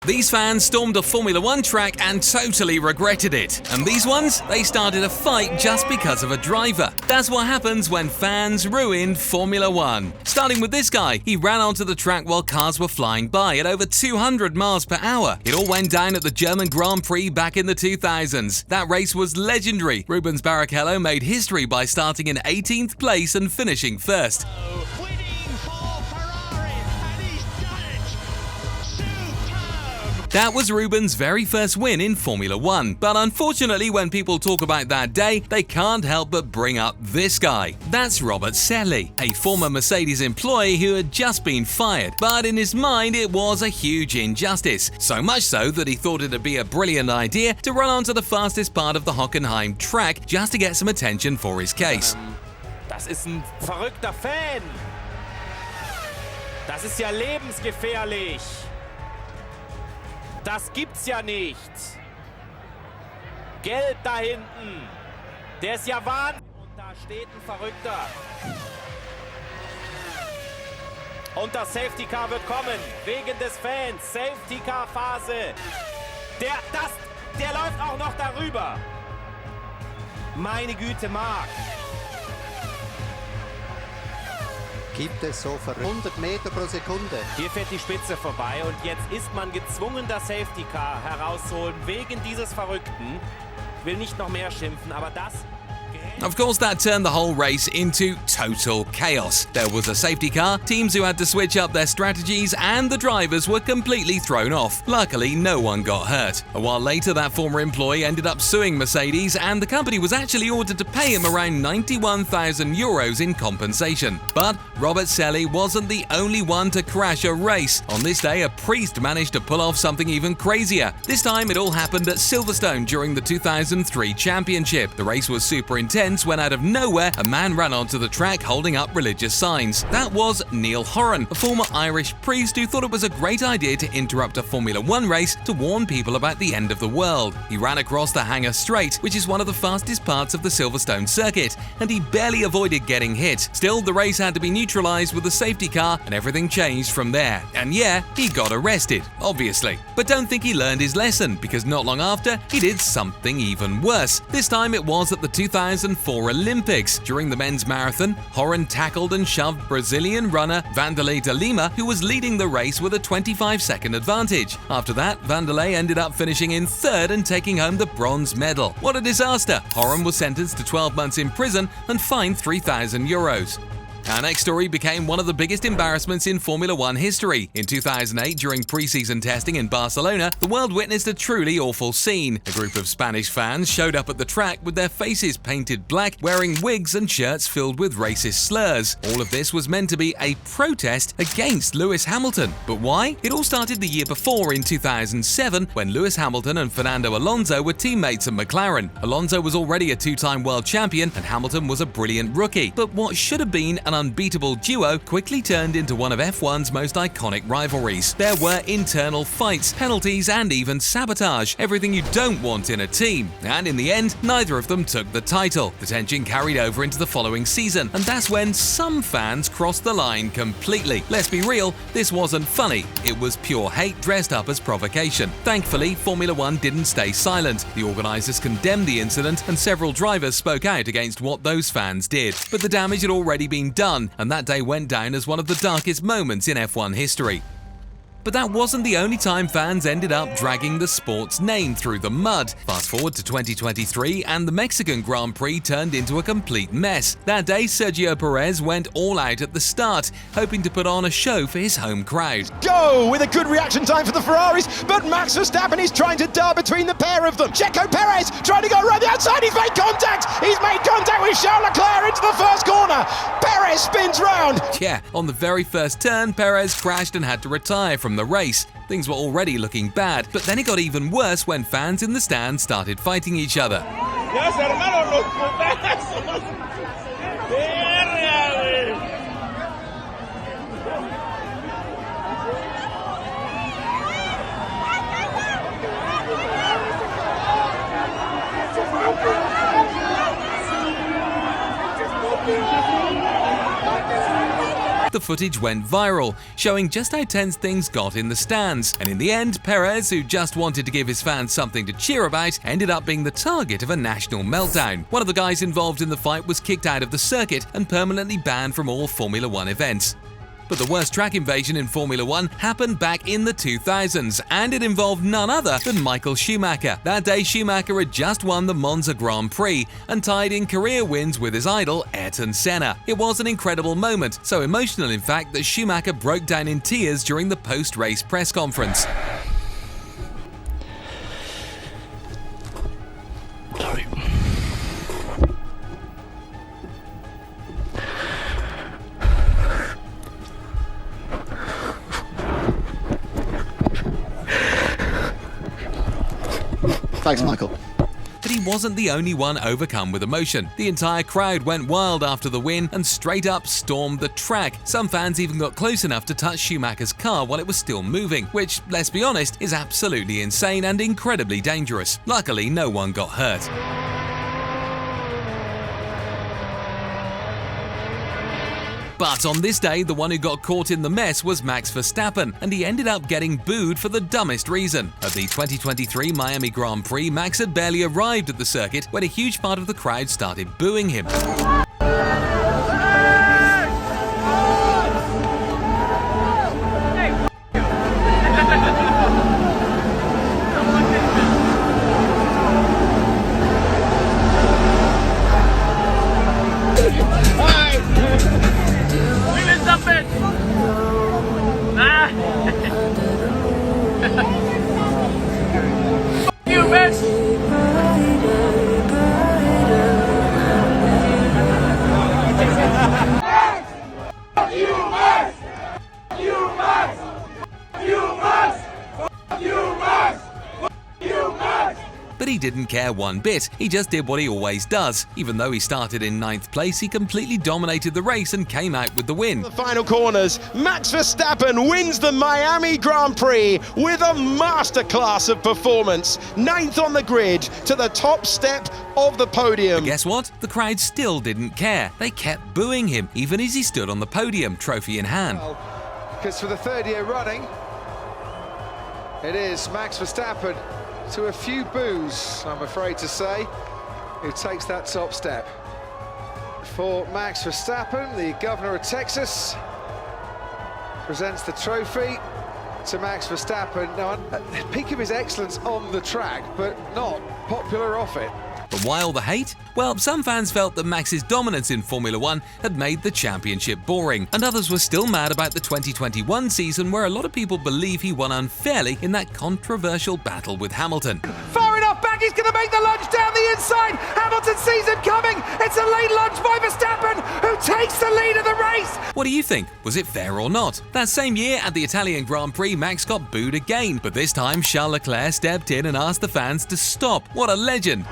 These fans stormed a Formula One track and totally regretted it. And these ones, they started a fight just because of a driver. That's what happens when fans ruin Formula One. Starting with this guy, he ran onto the track while cars were flying by at over 200 miles per hour. It all went down at the German Grand Prix back in the 2000s. That race was legendary. Rubens Barrichello made history by starting in 18th place and finishing first. That was Rubens' very first win in Formula One, but unfortunately when people talk about that day, they can't help but bring up this guy. That's Robert Selli, a former Mercedes employee who had just been fired, but in his mind it was a huge injustice, so much so that he thought it'd be a brilliant idea to run onto the fastest part of the Hockenheim track just to get some attention for his case. Das ist ein verrückter Fan! Das ist ja lebensgefährlich! Das gibt's ja nicht. Gelb da hinten. Der ist ja Wahnsinn. Und da steht ein Verrückter. Und das Safety Car wird kommen. Wegen des Fans. Safety Car Phase. Der läuft auch noch darüber. Meine Güte, Marc. Gibt es so 100 Meter pro Sekunde. Hier fährt die Spitze vorbei und jetzt ist man gezwungen, das Safety Car herauszuholen wegen dieses Verrückten. Ich will nicht noch mehr schimpfen, aber das... Of course, that turned the whole race into total chaos. There was a safety car, teams who had to switch up their strategies, and the drivers were completely thrown off. Luckily, no one got hurt. A while later, that former employee ended up suing Mercedes, and the company was actually ordered to pay him around 91,000 euros in compensation. But Robert Selli wasn't the only one to crash a race. On this day, a priest managed to pull off something even crazier. This time, it all happened at Silverstone during the 2003 championship. The race was super intense when out of nowhere a man ran onto the track holding up religious signs. That was Neil Horan, a former Irish priest who thought it was a great idea to interrupt a Formula One race to warn people about the end of the world. He ran across the Hangar Straight, which is one of the fastest parts of the Silverstone circuit, and he barely avoided getting hit. Still, the race had to be neutralized with a safety car and everything changed from there. And yeah, he got arrested, obviously. But don't think he learned his lesson, because not long after, he did something even worse. This time it was at the 2004 Olympics. During the men's marathon, Horan tackled and shoved Brazilian runner Vanderlei de Lima, who was leading the race with a 25-second advantage. After that, Vanderlei ended up finishing in third and taking home the bronze medal. What a disaster! Horan was sentenced to 12 months in prison and fined 3,000 euros. Our next story became one of the biggest embarrassments in Formula One history. In 2008, during pre-season testing in Barcelona, the world witnessed a truly awful scene. A group of Spanish fans showed up at the track with their faces painted black, wearing wigs and shirts filled with racist slurs. All of this was meant to be a protest against Lewis Hamilton. But why? It all started the year before, in 2007, when Lewis Hamilton and Fernando Alonso were teammates at McLaren. Alonso was already a two-time world champion, and Hamilton was a brilliant rookie. But what should have been an unbeatable duo quickly turned into one of F1's most iconic rivalries. There were internal fights, penalties, and even sabotage, everything you don't want in a team. And in the end, neither of them took the title. The tension carried over into the following season, and that's when some fans crossed the line completely. Let's be real, this wasn't funny. It was pure hate dressed up as provocation. Thankfully, Formula One didn't stay silent. The organizers condemned the incident, and several drivers spoke out against what those fans did. But the damage had already been done, and that day went down as one of the darkest moments in F1 history. But that wasn't the only time fans ended up dragging the sport's name through the mud. Fast forward to 2023 and the Mexican Grand Prix turned into a complete mess. That day, Sergio Perez went all out at the start, hoping to put on a show for his home crowd. Go with a good reaction time for the Ferraris, but Max Verstappen is trying to dart between the pair of them. Checo Perez trying to go around the outside, he's made contact! He's made contact with Charles Leclerc into the first corner. Perez spins round. Yeah, on the very first turn, Perez crashed and had to retire from the race. Things were already looking bad, but then it got even worse when fans in the stands started fighting each other. The the footage went viral, showing just how tense things got in the stands. And in the end, Perez, who just wanted to give his fans something to cheer about, ended up being the target of a national meltdown. One of the guys involved in the fight was kicked out of the circuit and permanently banned from all Formula One events. But the worst track invasion in Formula One happened back in the 2000s, and it involved none other than Michael Schumacher. That day, Schumacher had just won the Monza Grand Prix and tied in career wins with his idol, Ayrton Senna. It was an incredible moment, so emotional in fact that Schumacher broke down in tears during the post-race press conference. Sorry. Thanks, Michael. But he wasn't the only one overcome with emotion. The entire crowd went wild after the win and straight up stormed the track. Some fans even got close enough to touch Schumacher's car while it was still moving, which, let's be honest, is absolutely insane and incredibly dangerous. Luckily, no one got hurt. But on this day, the one who got caught in the mess was Max Verstappen, and he ended up getting booed for the dumbest reason. At the 2023 Miami Grand Prix, Max had barely arrived at the circuit when a huge part of the crowd started booing him. But he didn't care one bit. He just did what he always does. Even though he started in 9th place, he completely dominated the race and came out with the win. The final corners, Max Verstappen wins the Miami Grand Prix with a masterclass of performance. 9th on the grid to the top step of the podium. But guess what? The crowd still didn't care. They kept booing him, even as he stood on the podium, trophy in hand. Because for the 3rd year running, it is Max Verstappen, to a few boos, I'm afraid to say, who takes that top step. For Max Verstappen, the governor of Texas presents the trophy to Max Verstappen. Now, at the peak of his excellence on the track, but not popular off it. But why all the hate? Well, some fans felt that Max's dominance in Formula One had made the championship boring, and others were still mad about the 2021 season where a lot of people believe he won unfairly in that controversial battle with Hamilton. Far enough back, he's going to make the lunge down the inside. Hamilton sees it coming. It's a late lunge by Verstappen, who takes the lead of the race. What do you think? Was it fair or not? That same year at the Italian Grand Prix, Max got booed again, but this time Charles Leclerc stepped in and asked the fans to stop. What a legend!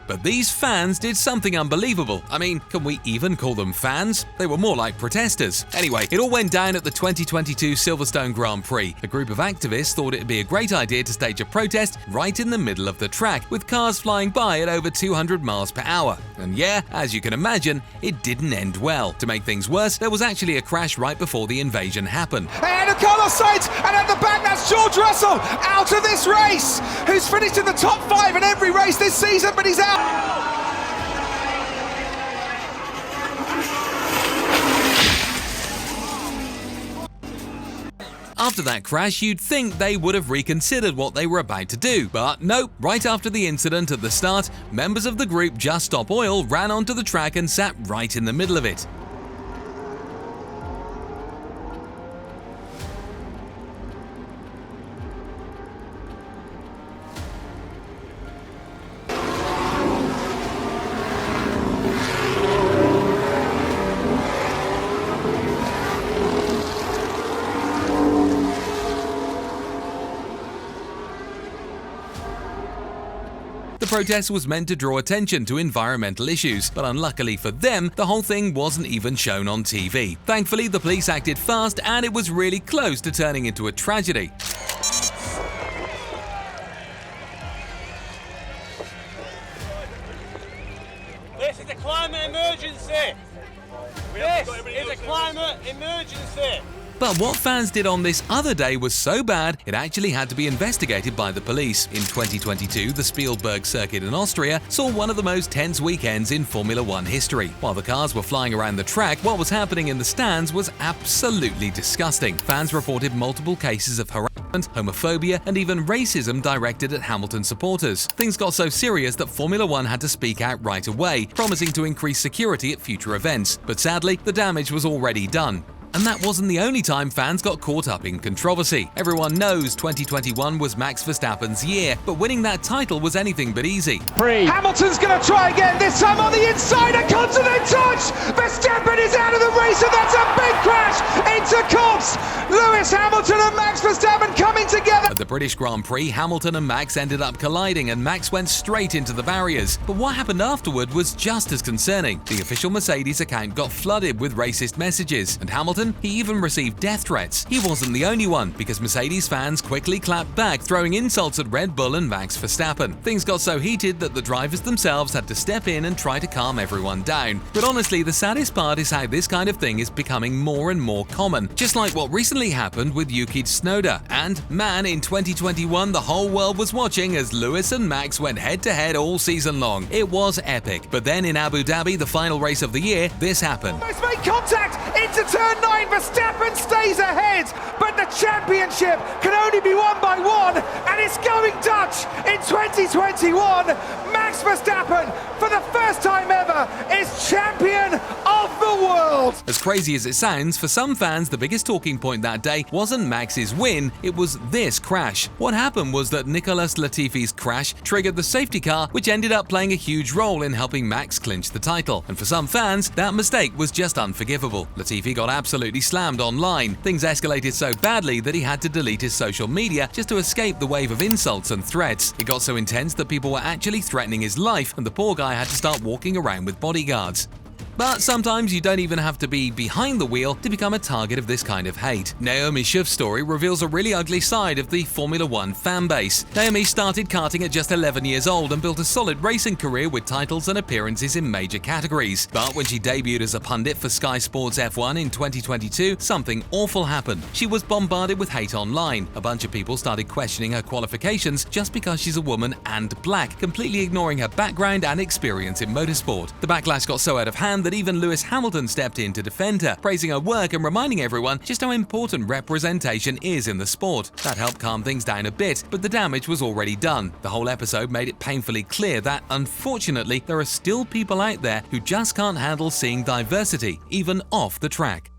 But these fans did something unbelievable. I mean, can we even call them fans? They were more like protesters. Anyway, it all went down at the 2022 Silverstone Grand Prix. A group of activists thought it'd be a great idea to stage a protest right in the middle of the track, with cars flying by at over 200 miles per hour. And yeah, as you can imagine, it didn't end well. To make things worse, there was actually a crash right before the invasion happened. And a Carlos Sainz, and at the back, that's George Russell, out of this race, who's finished in the top 5 in every race this season, but he's out. After that crash, you'd think they would have reconsidered what they were about to do. But nope, right after the incident at the start, members of the group Just Stop Oil ran onto the track and sat right in the middle of it. The protest was meant to draw attention to environmental issues, but unluckily for them, the whole thing wasn't even shown on TV. Thankfully, the police acted fast and it was really close to turning into a tragedy. This is a climate emergency. Seite! But what fans did on this other day was so bad, it actually had to be investigated by the police. In 2022, the Spielberg circuit in Austria saw one of the most tense weekends in Formula One history. While the cars were flying around the track, what was happening in the stands was absolutely disgusting. Fans reported multiple cases of harassment, homophobia, and even racism directed at Hamilton supporters. Things got so serious that Formula One had to speak out right away, promising to increase security at future events. But sadly, the damage was already done. And that wasn't the only time fans got caught up in controversy. Everyone knows 2021 was Max Verstappen's year, but winning that title was anything but easy. Hamilton's going to try again, this time on the inside, a continent touch! Verstappen is out of the race, and that's a big crash into Cops! Lewis Hamilton and Max Verstappen coming together! At the British Grand Prix, Hamilton and Max ended up colliding, and Max went straight into the barriers. But what happened afterward was just as concerning. The official Mercedes account got flooded with racist messages, and Hamilton, he even received death threats. He wasn't the only one, because Mercedes fans quickly clapped back, throwing insults at Red Bull and Max Verstappen. Things got so heated that the drivers themselves had to step in and try to calm everyone down. But honestly, the saddest part is how this kind of thing is becoming more and more common, just like what recently happened with Yuki Tsunoda. And man, in 2021, the whole world was watching as Lewis and Max went head-to-head all season long. It was epic. But then in Abu Dhabi, the final race of the year, this happened. Almost made contact into turn 9. Verstappen stays ahead, but the championship can only be won by one, and it's going Dutch in 2021. Max Verstappen, for the first time ever, is champion of the world. As crazy as it sounds, for some fans, the biggest talking point that day wasn't Max's win, it was this crash. What happened was that Nicholas Latifi's crash triggered the safety car, which ended up playing a huge role in helping Max clinch the title. And for some fans, that mistake was just unforgivable. Latifi got absolutely slammed online. Things escalated so badly that he had to delete his social media just to escape the wave of insults and threats. It got so intense that people were actually threatening his life, and the poor guy had to start walking around with bodyguards. But sometimes you don't even have to be behind the wheel to become a target of this kind of hate. Naomi Schiff's story reveals a really ugly side of the Formula One fan base. Naomi started karting at just 11 years old and built a solid racing career with titles and appearances in major categories. But when she debuted as a pundit for Sky Sports F1 in 2022, something awful happened. She was bombarded with hate online. A bunch of people started questioning her qualifications just because she's a woman and black, completely ignoring her background and experience in motorsport. The backlash got so out of hand that even Lewis Hamilton stepped in to defend her, praising her work and reminding everyone just how important representation is in the sport. That helped calm things down a bit, but the damage was already done. The whole episode made it painfully clear that, unfortunately, there are still people out there who just can't handle seeing diversity, even off the track.